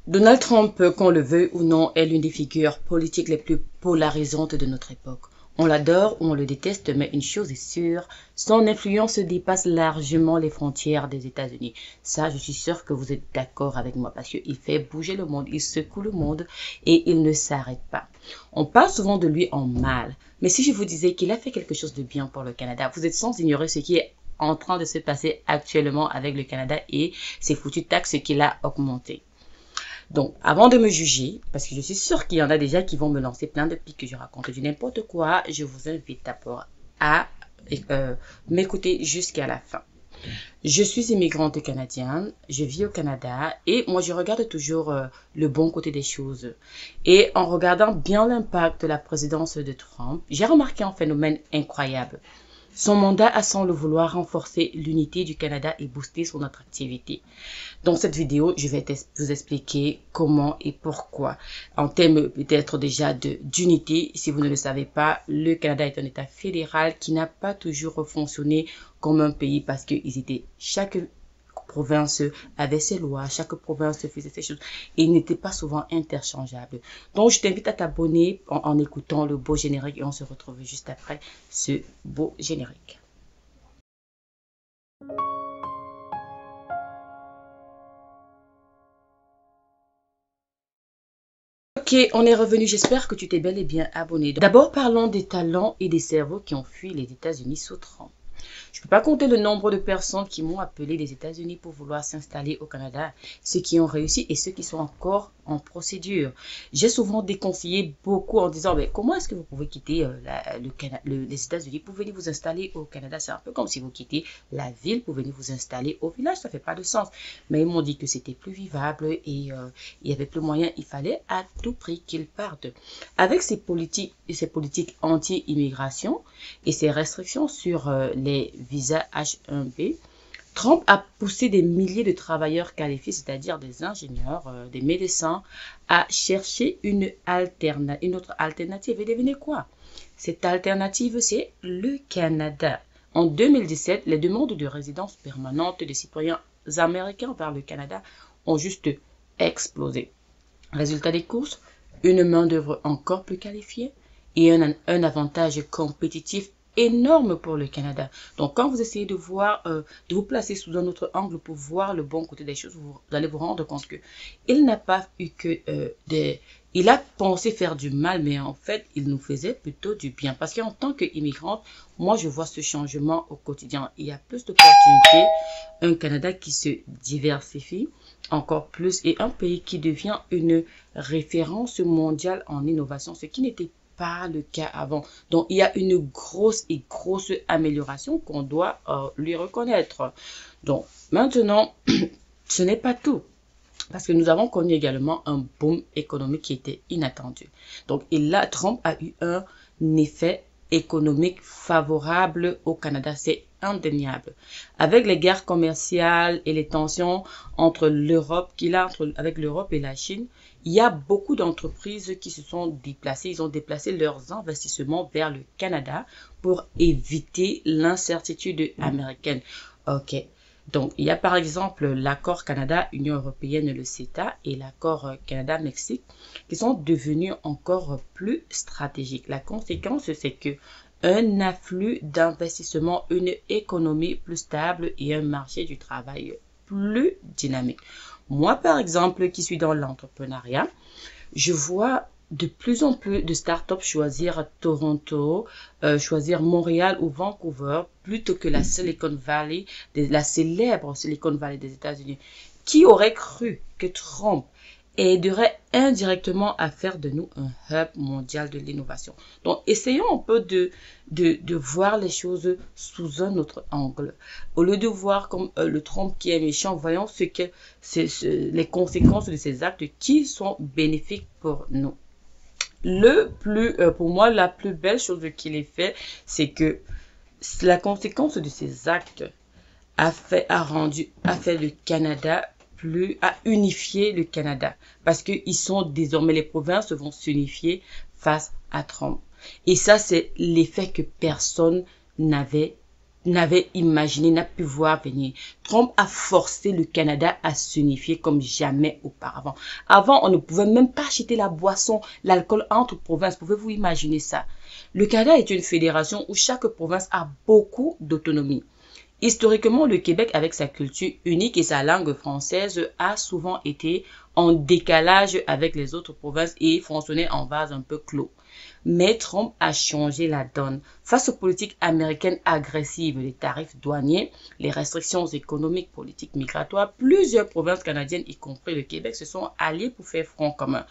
Donald Trump, qu'on le veuille ou non, est l'une des figures politiques les plus polarisantes de notre époque. On l'adore ou on le déteste, mais une chose est sûre, son influence dépasse largement les frontières des États-Unis. Ça, je suis sûre que vous êtes d'accord avec moi parce qu'il fait bouger le monde, il secoue le monde et il ne s'arrête pas. On parle souvent de lui en mal, mais si je vous disais qu'il a fait quelque chose de bien pour le Canada, vous êtes sans ignorer ce qui est en train de se passer actuellement avec le Canada et ses foutues taxes qu'il a augmentées. Donc, avant de me juger, parce que je suis sûre qu'il y en a déjà qui vont me lancer plein de pics que je raconte du n'importe quoi, je vous invite d'abord à m'écouter jusqu'à la fin. Je suis immigrante canadienne, je vis au Canada et moi je regarde toujours le bon côté des choses. Et en regardant bien l'impact de la présidence de Trump, j'ai remarqué un phénomène incroyable. Son mandat a semble vouloir renforcer l'unité du Canada et booster son attractivité. Dans cette vidéo, je vais vous expliquer comment et pourquoi. En termes peut-être déjà d'unité, si vous ne le savez pas, le Canada est un État fédéral qui n'a pas toujours fonctionné comme un pays parce que chaque province avait ses lois, chaque province faisait ses choses et ils n'étaient pas souvent interchangeables. Donc, je t'invite à t'abonner en écoutant le beau générique et on se retrouve juste après ce beau générique. Ok, on est revenu. J'espère que tu t'es bel et bien abonné. D'abord, parlons des talents et des cerveaux qui ont fui les États-Unis sous Trump. Je ne peux pas compter le nombre de personnes qui m'ont appelé des États-Unis pour vouloir s'installer au Canada, ceux qui ont réussi et ceux qui sont encore en procédure. J'ai souvent déconseillé beaucoup en disant, mais comment est-ce que vous pouvez quitter les États-Unis pour venir vous installer au Canada? C'est un peu comme si vous quittez la ville pour venir vous installer au village, ça ne fait pas de sens. Mais ils m'ont dit que c'était plus vivable et il y avait plus moyen, il fallait à tout prix qu'ils partent. Avec ces politiques anti-immigration et ces restrictions sur les visas H1B, Trump a poussé des milliers de travailleurs qualifiés, c'est-à-dire des ingénieurs, des médecins, à chercher une autre alternative. Et devinez quoi? Cette alternative, c'est le Canada. En 2017, les demandes de résidence permanente des citoyens américains vers le Canada ont juste explosé. Résultat des courses, une main-d'œuvre encore plus qualifiée et un avantage compétitif énorme pour le Canada. Donc, quand vous essayez de de vous placer sous un autre angle pour voir le bon côté des choses, vous allez vous rendre compte que il n'a pas eu que il a pensé faire du mal, mais en fait, il nous faisait plutôt du bien. Parce qu'en tant qu'immigrante, moi, je vois ce changement au quotidien. Il y a plus d'opportunités, un Canada qui se diversifie encore plus et un pays qui devient une référence mondiale en innovation, ce qui n'était pas le cas avant. Donc, il y a une grosse amélioration qu'on doit lui reconnaître. Donc, maintenant, ce n'est pas tout. Parce que nous avons connu également un boom économique qui était inattendu. Donc, et là, Trump a eu un effet économique favorable au Canada. C'est indéniable. Avec les guerres commerciales et les tensions entre avec l'Europe et la Chine, il y a beaucoup d'entreprises qui se sont déplacées. Ils ont déplacé leurs investissements vers le Canada pour éviter l'incertitude américaine. Ok. Donc, il y a par exemple l'accord Canada-Union européenne, le CETA, et l'accord Canada-Mexique, qui sont devenus encore plus stratégiques. La conséquence, c'est que un afflux d'investissement, une économie plus stable et un marché du travail plus dynamique. Moi, par exemple, qui suis dans l'entrepreneuriat, je vois de plus en plus de startups choisir Toronto, choisir Montréal ou Vancouver plutôt que la Silicon Valley, la célèbre Silicon Valley des États-Unis. Qui aurait cru que Trump aiderait indirectement à faire de nous un hub mondial de l'innovation? Donc, essayons un peu de voir les choses sous un autre angle. Au lieu de voir comme le Trump qui est méchant, voyons les conséquences de ces actes qui sont bénéfiques pour nous. Pour moi, la plus belle chose qu'il ait fait, c'est que la conséquence de ces actes a fait le Canada a unifié le Canada. Parce que désormais, les provinces vont s'unifier face à Trump. Et ça, c'est l'effet que personne n'avait n'avait imaginé, n'a pu voir venir. Trump a forcé le Canada à s'unifier comme jamais auparavant. Avant, on ne pouvait même pas acheter la boisson, l'alcool entre provinces. Pouvez-vous imaginer ça? Le Canada est une fédération où chaque province a beaucoup d'autonomie. Historiquement, le Québec, avec sa culture unique et sa langue française, a souvent été en décalage avec les autres provinces et fonctionnait en vase un peu clos. Mais Trump a changé la donne. Face aux politiques américaines agressives, les tarifs douaniers, les restrictions économiques, politiques migratoires, plusieurs provinces canadiennes, y compris le Québec, se sont alliées pour faire front commun.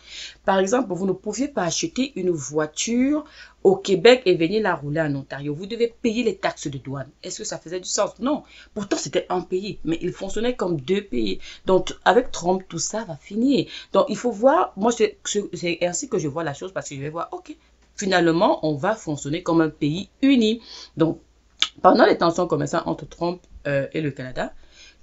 Par exemple, vous ne pouviez pas acheter une voiture au Québec et venir la rouler en Ontario. Vous devez payer les taxes de douane. Est-ce que ça faisait du sens? Non. Pourtant, c'était un pays, mais il fonctionnait comme deux pays. Donc, avec Trump, tout ça va finir. Donc, il faut voir, moi, c'est ainsi que je vois la chose parce que je vais voir, ok, finalement, on va fonctionner comme un pays uni. Donc, pendant les tensions commerciales entre Trump et le Canada,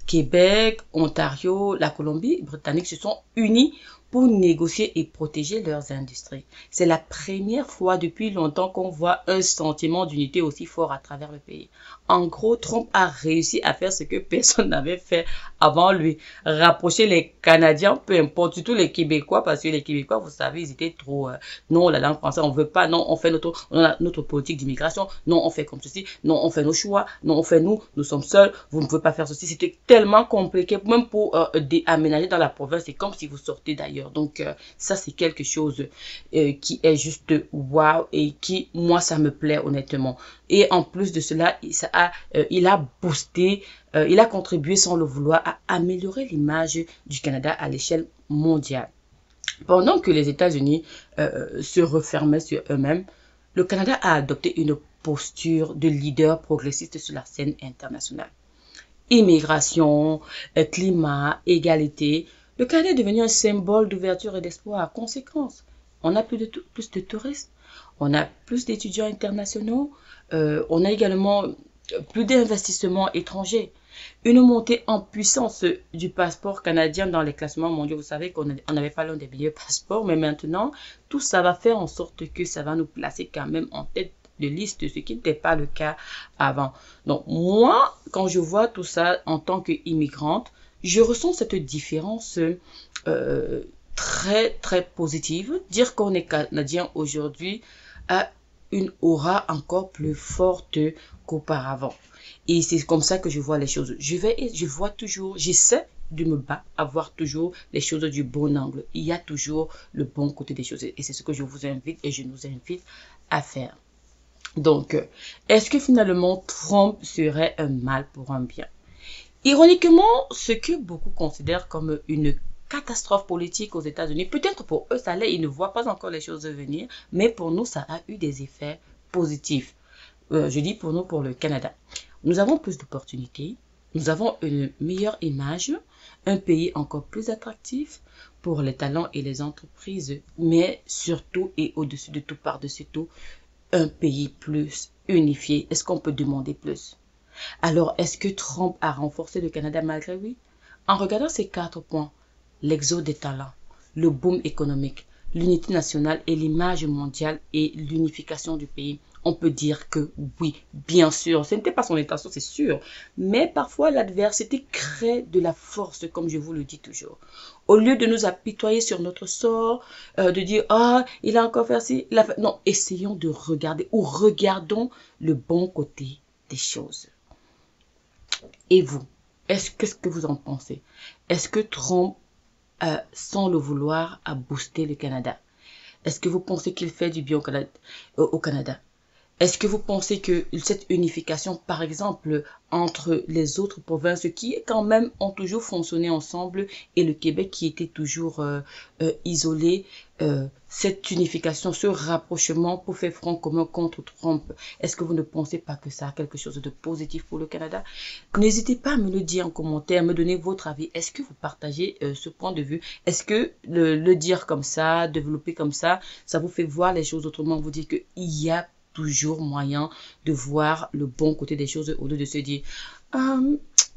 Québec, Ontario, la Colombie-Britannique se sont unis pour négocier et protéger leurs industries. C'est la première fois depuis longtemps qu'on voit un sentiment d'unité aussi fort à travers le pays. En gros, Trump a réussi à faire ce que personne n'avait fait avant lui. Rapprocher les Canadiens, peu importe, surtout les Québécois, parce que les Québécois, vous savez, ils étaient trop... non, la langue française, on veut pas. Non, on fait on a notre politique d'immigration. Non, on fait comme ceci. Non, on fait nos choix. Non, on fait nous sommes seuls. Vous ne pouvez pas faire ceci. C'était tellement compliqué, même pour aménager dans la province. C'est comme si vous sortez d'ailleurs. Donc, ça, c'est quelque chose qui est juste wow et qui, moi, ça me plaît honnêtement. Et en plus de cela, il a boosté, il a contribué sans le vouloir à améliorer l'image du Canada à l'échelle mondiale. Pendant que les États-Unis se refermaient sur eux-mêmes, le Canada a adopté une posture de leader progressiste sur la scène internationale. Immigration, climat, égalité, le Canada est devenu un symbole d'ouverture et d'espoir. Conséquence, on a plus de touristes, on a plus d'étudiants internationaux, on a également plus d'investissements étrangers. Une montée en puissance du passeport canadien dans les classements mondiaux. Vous savez qu'on n'avait pas l'un des meilleurs passeports, mais maintenant, tout ça va faire en sorte que ça va nous placer quand même en tête de liste, ce qui n'était pas le cas avant. Donc, moi, quand je vois tout ça en tant qu'immigrante, je ressens cette différence très, très positive. Dire qu'on est Canadien aujourd'hui a une aura encore plus forte qu'auparavant. Et c'est comme ça que je vois les choses. Je vois toujours, j'essaie de me battre à voir toujours les choses du bon angle. Il y a toujours le bon côté des choses. Et c'est ce que je vous invite et je nous invite à faire. Donc, est-ce que finalement Trump serait un mal pour un bien? Ironiquement, ce que beaucoup considèrent comme une catastrophe politique aux États-Unis, peut-être pour eux ça l'est, ils ne voient pas encore les choses venir, mais pour nous ça a eu des effets positifs. Je dis pour nous, pour le Canada. Nous avons plus d'opportunités, nous avons une meilleure image, un pays encore plus attractif pour les talents et les entreprises, mais surtout et au-dessus de tout, par-dessus tout, un pays plus unifié. Est-ce qu'on peut demander plus? Alors, est-ce que Trump a renforcé le Canada malgré lui? En regardant ces 4 points, l'exode des talents, le boom économique, l'unité nationale et l'image mondiale et l'unification du pays, on peut dire que oui, bien sûr, ce n'était pas son intention, c'est sûr. Mais parfois, l'adversité crée de la force, comme je vous le dis toujours. Au lieu de nous apitoyer sur notre sort, de dire, ah, il a encore fait ci, il a fait... Non, essayons de regarder ou regardons le bon côté des choses. Et vous, qu'est-ce que vous en pensez? Est-ce que Trump, sans le vouloir, a boosté le Canada? Est-ce que vous pensez qu'il fait du bien au Canada? Est-ce que vous pensez que cette unification, par exemple, entre les autres provinces qui, quand même, ont toujours fonctionné ensemble et le Québec qui était toujours isolé, cette unification, ce rapprochement pour faire front commun contre Trump, est-ce que vous ne pensez pas que ça a quelque chose de positif pour le Canada? N'hésitez pas à me le dire en commentaire, à me donner votre avis. Est-ce que vous partagez ce point de vue? Est-ce que le dire comme ça, développer comme ça vous fait voir les choses autrement, vous dire qu'il y a toujours moyen de voir le bon côté des choses au lieu de se dire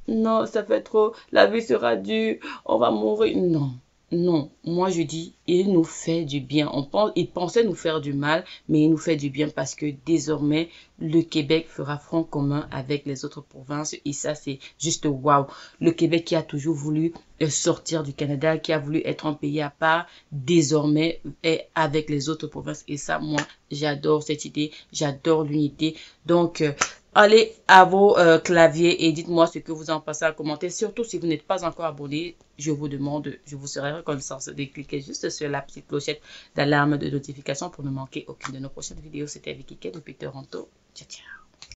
non, ça fait trop, la vie sera dure, on va mourir. Non, Non, moi je dis, il nous fait du bien. Il pensait nous faire du mal, mais il nous fait du bien parce que désormais, le Québec fera front commun avec les autres provinces. Et ça, c'est juste waouh. Le Québec qui a toujours voulu sortir du Canada, qui a voulu être un pays à part, désormais est avec les autres provinces. Et ça, moi, j'adore cette idée, j'adore l'unité. Donc, allez à vos claviers et dites-moi ce que vous en pensez en commentaire. Surtout si vous n'êtes pas encore abonné, je vous demande, je vous serai reconnaissante de cliquer juste sur la petite clochette d'alarme de notification pour ne manquer aucune de nos prochaines vidéos. C'était Vicky K depuis Toronto. Ciao, ciao.